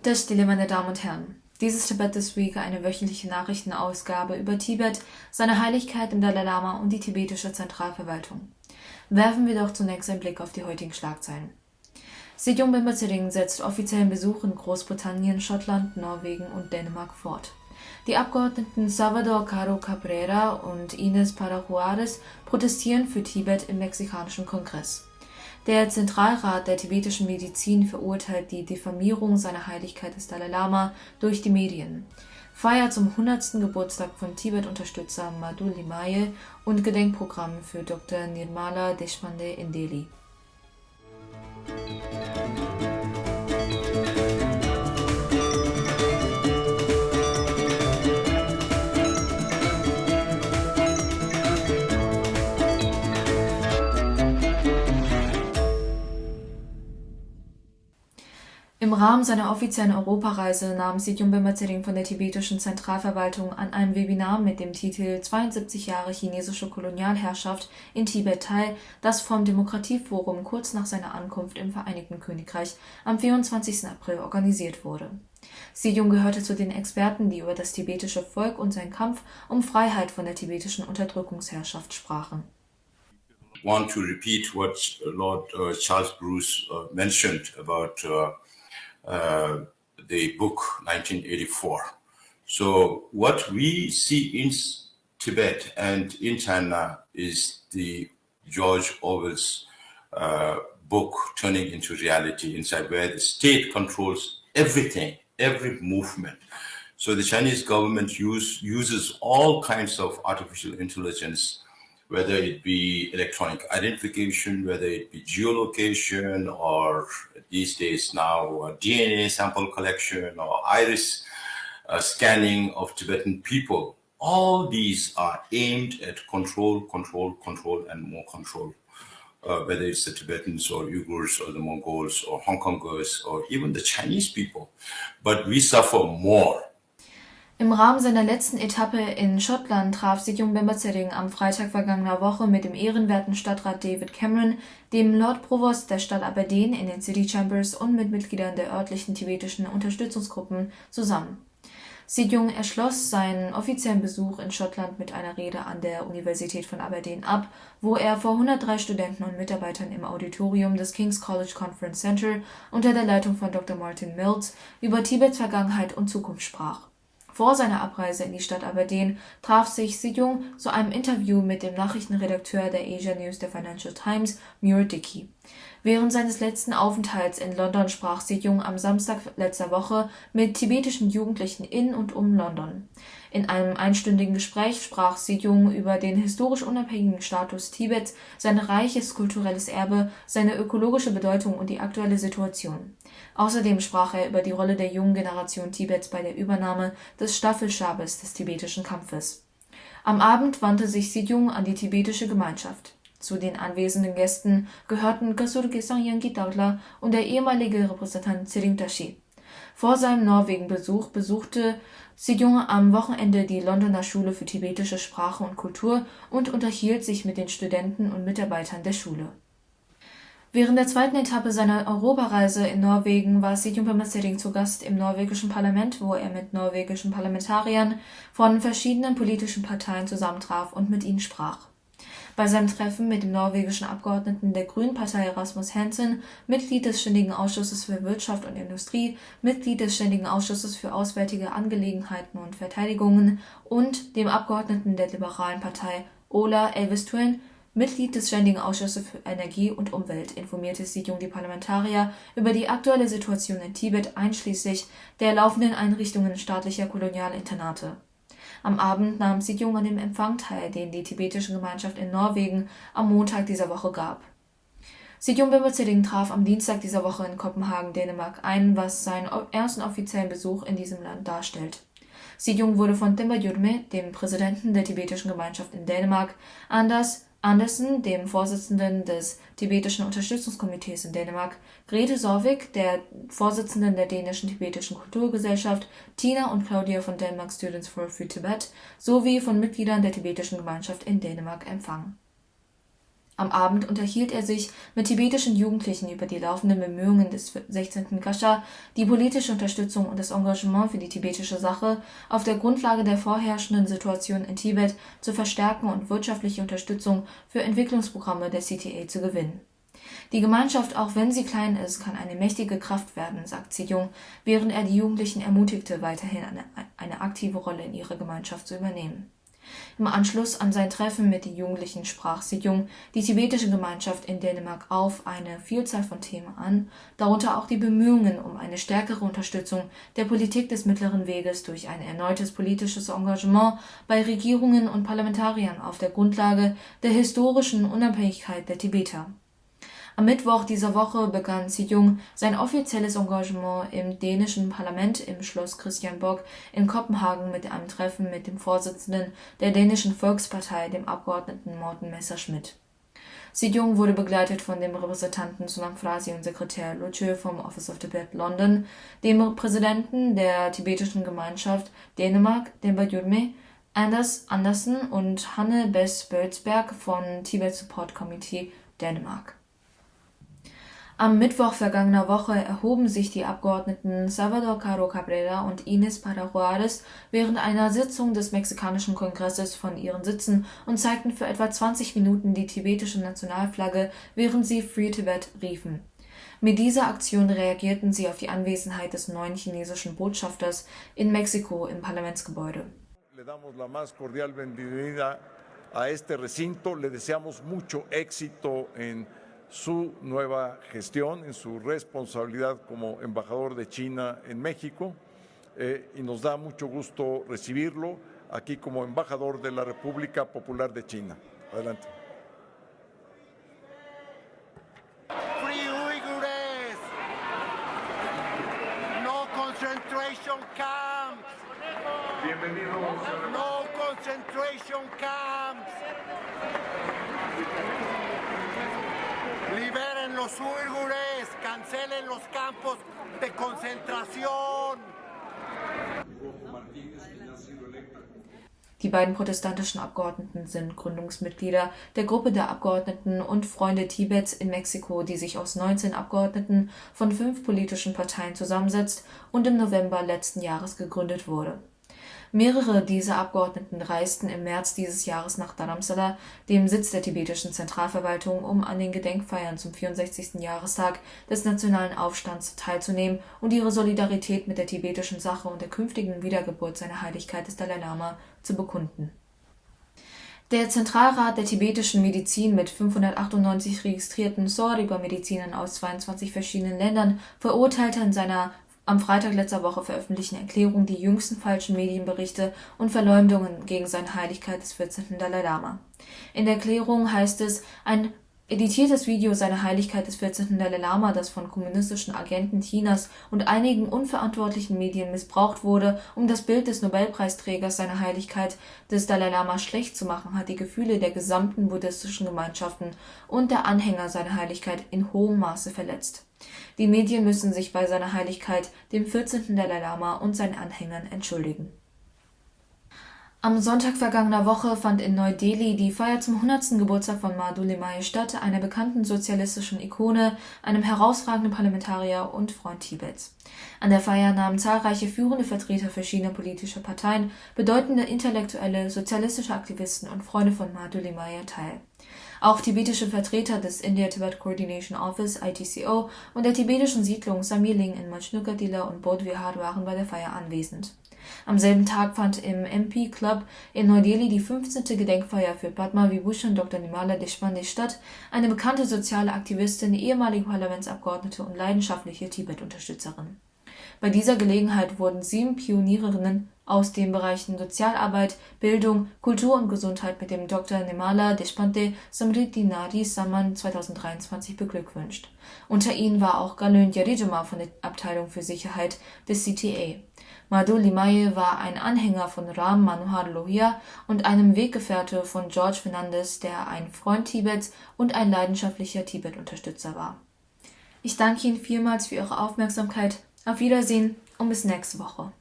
Das Stille, meine Damen und Herren. Dies ist Tibet This Week, eine wöchentliche Nachrichtenausgabe über Tibet, seine Heiligkeit im Dalai Lama und die tibetische Zentralverwaltung. Werfen wir doch zunächst einen Blick auf die heutigen Schlagzeilen. Sejong Bemba-Tsering setzt offiziellen Besuch in Großbritannien, Schottland, Norwegen und Dänemark fort. Die Abgeordneten Salvador Caro Cabrera und Inés Parajuárez protestieren für Tibet im mexikanischen Kongress. Der Zentralrat der tibetischen Medizin verurteilt die Diffamierung seiner Heiligkeit des Dalai Lama durch die Medien. Feier zum 100. Geburtstag von Tibet-Unterstützer Madhu Limaye und Gedenkprogramm für Dr. Nirmala Deshpande in Delhi. Im Rahmen seiner offiziellen Europareise nahm Sejong Bemba-Tsering von der tibetischen Zentralverwaltung an einem Webinar mit dem Titel 72 Jahre chinesische Kolonialherrschaft in Tibet teil, das vom Demokratieforum kurz nach seiner Ankunft im Vereinigten Königreich am 24. April organisiert wurde. Sejong gehörte zu den Experten, die über das tibetische Volk und seinen Kampf um Freiheit von der tibetischen Unterdrückungsherrschaft sprachen. I want to repeat what Lord Charles Bruce mentioned about the book 1984. So what we see in Tibet and in China is the George Orwell's book turning into reality inside, where the state controls everything, every movement. So the Chinese government uses all kinds of artificial intelligence, whether it be electronic identification, whether it be geolocation, or these days now DNA sample collection or iris scanning of Tibetan people. All these are aimed at control, and more control, whether it's the Tibetans or Uyghurs or the Mongols or Hong Kongers or even the Chinese people. But we suffer more. Im Rahmen seiner letzten Etappe in Schottland traf Sejong Bemba-Tsering am Freitag vergangener Woche mit dem ehrenwerten Stadtrat David Cameron, dem Lord Provost der Stadt Aberdeen in den City Chambers und mit Mitgliedern der örtlichen tibetischen Unterstützungsgruppen zusammen. Sejong erschloss seinen offiziellen Besuch in Schottland mit einer Rede an der Universität von Aberdeen ab, wo er vor 103 Studenten und Mitarbeitern im Auditorium des King's College Conference Centre unter der Leitung von Dr. Martin Mills über Tibets Vergangenheit und Zukunft sprach. Vor seiner Abreise in die Stadt Aberdeen traf sich Sejong zu einem Interview mit dem Nachrichtenredakteur der Asia News der Financial Times, Muir Dickey. Während seines letzten Aufenthalts in London sprach Sejong am Samstag letzter Woche mit tibetischen Jugendlichen in und um London. In einem einstündigen Gespräch sprach Sejong über den historisch unabhängigen Status Tibets, sein reiches kulturelles Erbe, seine ökologische Bedeutung und die aktuelle Situation. Außerdem sprach er über die Rolle der jungen Generation Tibets bei der Übernahme des Staffelstabes des tibetischen Kampfes. Am Abend wandte sich Sejong an die tibetische Gemeinschaft. Zu den anwesenden Gästen gehörten Gesur Gesang Yangi Dagla und der ehemalige Repräsentant Tsering Tashi. Vor seinem Norwegen-Besuch besuchte Sejong am Wochenende die Londoner Schule für tibetische Sprache und Kultur und unterhielt sich mit den Studenten und Mitarbeitern der Schule. Während der zweiten Etappe seiner Europareise in Norwegen war Sejong Bemba-Tsering zu Gast im norwegischen Parlament, wo er mit norwegischen Parlamentariern von verschiedenen politischen Parteien zusammentraf und mit ihnen sprach. Bei seinem Treffen mit dem norwegischen Abgeordneten der Grünen-Partei Rasmus Hansson, Mitglied des Ständigen Ausschusses für Wirtschaft und Industrie, Mitglied des Ständigen Ausschusses für Auswärtige Angelegenheiten und Verteidigungen und dem Abgeordneten der liberalen Partei Ola Elvestuen, Mitglied des Ständigen Ausschusses für Energie und Umwelt, informierte Sejong die Parlamentarier über die aktuelle Situation in Tibet einschließlich der laufenden Einrichtungen staatlicher Kolonialinternate. Am Abend nahm Sejong an dem Empfang teil, den die tibetische Gemeinschaft in Norwegen am Montag dieser Woche gab. Sejong Bemba-Tsering traf am Dienstag dieser Woche in Kopenhagen, Dänemark ein, was seinen ersten offiziellen Besuch in diesem Land darstellt. Sejong wurde von Temba Jurme, dem Präsidenten der tibetischen Gemeinschaft in Dänemark, Anders Andersen, dem Vorsitzenden des tibetischen Unterstützungskomitees in Dänemark, Grete Sorvik, der Vorsitzenden der dänischen tibetischen Kulturgesellschaft, Tina und Claudia von Denmark Students for Free Tibet sowie von Mitgliedern der tibetischen Gemeinschaft in Dänemark empfangen. Am Abend unterhielt er sich mit tibetischen Jugendlichen über die laufenden Bemühungen des 16. Kasha, die politische Unterstützung und das Engagement für die tibetische Sache auf der Grundlage der vorherrschenden Situation in Tibet zu verstärken und wirtschaftliche Unterstützung für Entwicklungsprogramme der CTA zu gewinnen. Die Gemeinschaft, auch wenn sie klein ist, kann eine mächtige Kraft werden, sagt Sejong, während er die Jugendlichen ermutigte, weiterhin eine aktive Rolle in ihrer Gemeinschaft zu übernehmen. Im Anschluss an sein Treffen mit den Jugendlichen sprach Sejong die tibetische Gemeinschaft in Dänemark auf eine Vielzahl von Themen an, darunter auch die Bemühungen um eine stärkere Unterstützung der Politik des Mittleren Weges durch ein erneutes politisches Engagement bei Regierungen und Parlamentariern auf der Grundlage der historischen Unabhängigkeit der Tibeter. Am Mittwoch dieser Woche begann Sejong sein offizielles Engagement im dänischen Parlament im Schloss Christiansborg in Kopenhagen mit einem Treffen mit dem Vorsitzenden der dänischen Volkspartei, dem Abgeordneten Morten Messerschmidt. Sejong wurde begleitet von dem Repräsentanten Sonam Frasi und Sekretär Luce vom Office of Tibet London, dem Präsidenten der tibetischen Gemeinschaft Dänemark, Denpa Jurme, Anders Andersen und Hanne Bess Bölzberg von Tibet Support Committee Dänemark. Am Mittwoch vergangener Woche erhoben sich die Abgeordneten Salvador Caro Cabrera und Inés Parajuárez während einer Sitzung des mexikanischen Kongresses von ihren Sitzen und zeigten für etwa 20 Minuten die tibetische Nationalflagge, während sie Free Tibet riefen. Mit dieser Aktion reagierten sie auf die Anwesenheit des neuen chinesischen Botschafters in Mexiko im Parlamentsgebäude. Le damos la más cordial bienvenida a este recinto. Le deseamos mucho éxito en su nueva gestión, en su responsabilidad como embajador de China en México, y nos da mucho gusto recibirlo aquí como embajador de la República Popular de China. Adelante. Free Uyghurs! No concentration camps! Bienvenido, señor. No concentration camps! Liberen los uigures, cancelen los campos de concentración. Die beiden protestantischen Abgeordneten sind Gründungsmitglieder der Gruppe der Abgeordneten und Freunde Tibets in Mexiko, die sich aus 19 Abgeordneten von 5 politischen Parteien zusammensetzt und im November letzten Jahres gegründet wurde. Mehrere dieser Abgeordneten reisten im März dieses Jahres nach Dharamsala, dem Sitz der tibetischen Zentralverwaltung, um an den Gedenkfeiern zum 64. Jahrestag des nationalen Aufstands teilzunehmen und ihre Solidarität mit der tibetischen Sache und der künftigen Wiedergeburt seiner Heiligkeit des Dalai Lama zu bekunden. Der Zentralrat der tibetischen Medizin mit 598 registrierten Sorriba-Medizinern aus 22 verschiedenen Ländern verurteilte in seiner am Freitag letzter Woche veröffentlichten Erklärung die jüngsten falschen Medienberichte und Verleumdungen gegen seine Heiligkeit des 14. Dalai Lama. In der Erklärung heißt es, ein editiertes Video seiner Heiligkeit des 14. Dalai Lama, das von kommunistischen Agenten Chinas und einigen unverantwortlichen Medien missbraucht wurde, um das Bild des Nobelpreisträgers seiner Heiligkeit des Dalai Lama schlecht zu machen, hat die Gefühle der gesamten buddhistischen Gemeinschaften und der Anhänger seiner Heiligkeit in hohem Maße verletzt. Die Medien müssen sich bei seiner Heiligkeit, dem 14. Dalai Lama und seinen Anhängern entschuldigen. Am Sonntag vergangener Woche fand in Neu-Delhi die Feier zum 100. Geburtstag von Madhu Limaye statt, einer bekannten sozialistischen Ikone, einem herausragenden Parlamentarier und Freund Tibets. An der Feier nahmen zahlreiche führende Vertreter verschiedener politischer Parteien, bedeutende Intellektuelle, sozialistische Aktivisten und Freunde von Madhu Limaye teil. Auch tibetische Vertreter des India-Tibet Coordination Office (ITCO) und der tibetischen Siedlung Samyeling in Majnukkadila und Bodh Vihar waren bei der Feier anwesend. Am selben Tag fand im MP Club in Neu-Delhi die 15. Gedenkfeier für Padma Vibhushan Dr. Nirmala Deshpande statt, eine bekannte soziale Aktivistin, ehemalige Parlamentsabgeordnete und leidenschaftliche Tibet-Unterstützerin. Bei dieser Gelegenheit wurden 7 Pionierinnen aus den Bereichen Sozialarbeit, Bildung, Kultur und Gesundheit mit dem Dr. Nirmala Deshpande Samriddhi Nari Samman 2023 beglückwünscht. Unter ihnen war auch Galön Yarijama von der Abteilung für Sicherheit des CTA. Madhu Limaye war ein Anhänger von Ram Manohar Lohia und einem Weggefährte von George Fernandes, der ein Freund Tibets und ein leidenschaftlicher Tibet-Unterstützer war. Ich danke Ihnen vielmals für Ihre Aufmerksamkeit. Auf Wiedersehen und bis nächste Woche.